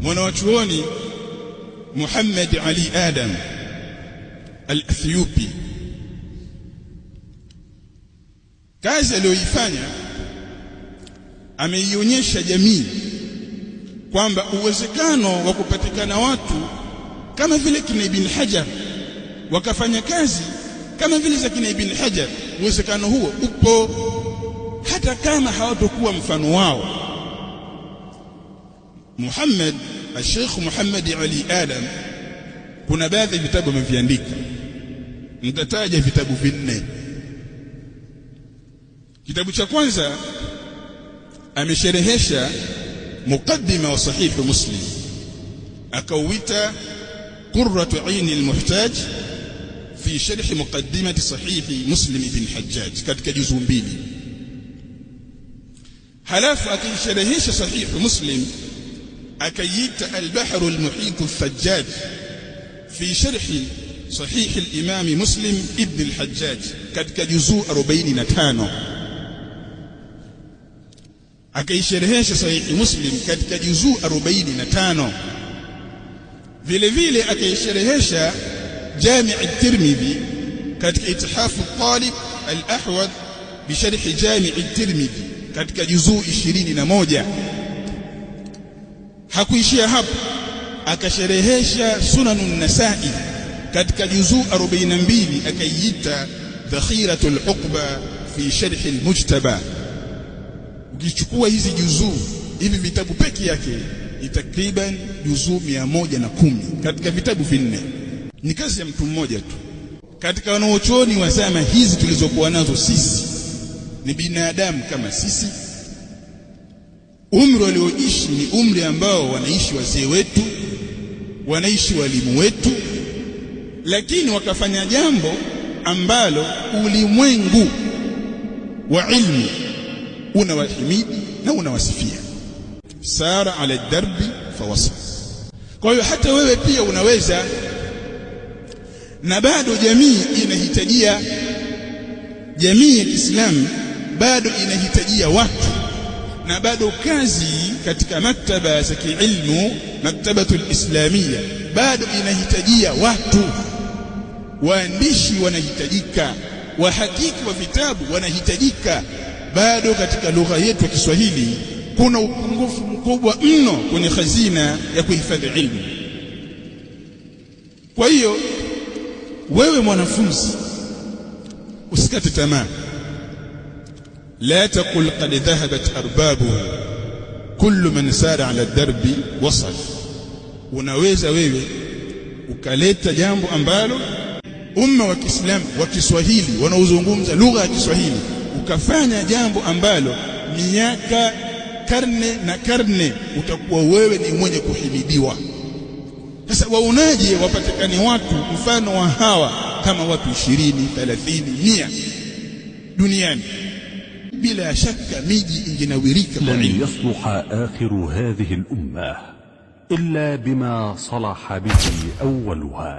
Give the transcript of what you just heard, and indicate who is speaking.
Speaker 1: mwanachuoni Muhammad Ali Adam al-Ethiopi, kazi aliyoifanya ameionyesha jamii kwamba uwezekano wa kupatikana watu kama vile kina Ibn Hajar wakafanya kazi kama vile za kina Ibn Hajar, uwezekano huo upo hata kama hawatakuwa mfano wao. Sheikh Muhammad Ali Adam kuna baadhi ya vitabu ameviandika, nitataja vitabu vinne. Kitabu cha kwanza amesherehesha muqaddima wa sahih Muslim, akauita Qurratu Aini al-Muhtaj fi sharh muqaddimati sahih Muslim ibn Hajjaj, katika juzu mbili. Halafu akisherehesha sahih Muslim akaita al-Bahr al-Muhit al-Thajjaj fi sharh sahih al-Imam Muslim ibn al-Hajjaj, katika juzu 45. akaisherehesha sahihi Muslim katika juzuu 45. vile vile akaisherehesha Jami' at-Tirmidhi katika Ithafu at-Talib al-Ahwad bi sharh Jami' at-Tirmidhi katika juzuu 21. hakuishia hapo, akasherehesha Sunan an-Nasa'i katika juzuu 42, akaiita Dhakhiratul Uqba fi sharh al-Mujtaba. Ukichukua hizi juzuu, hivi vitabu pekee yake ni takriban juzuu 110 katika vitabu vinne. Ni kazi ya mtu mmoja tu. Katika wanaochuoni wa zama hizi tulizokuwa nazo sisi, ni binadamu kama sisi. Umri walioishi ni umri ambao wanaishi wazee wetu, wanaishi walimu wetu, lakini wakafanya jambo ambalo ulimwengu wa ilmu unawahimidi na unawasifia. Sara ala darbi fawasal. Kwa hiyo hata wewe pia unaweza, na bado jamii inahitajia, jamii ya Kiislamu bado inahitajia watu, na bado kazi katika maktaba za kiilmu, maktabatul islamia, bado inahitajia watu. Waandishi wanahitajika, wahakiki wa vitabu wanahitajika. Bado katika lugha yetu ya Kiswahili kuna upungufu mkubwa mno kwenye hazina ya kuhifadhi ilmu. Kwa hiyo wewe mwanafunzi usikate tamaa. La taqul qad dhahabat arbabuhu, kullu man sara ala darbi wasal. Unaweza wewe ukaleta jambo ambalo umma wa Kiislamu wa Kiswahili wanaozungumza lugha ya Kiswahili, ukafanya jambo ambalo miaka karne na karne utakuwa wewe ni mwenye kuhimidiwa. Sasa waonaje wapatikane watu mfano wa hawa kama watu 20, 30, 100 duniani? bila shaka miji ingenawirika kwa ilmu.
Speaker 2: لن يصلح آخر هذه الأمة إلا بما صلح به أولها.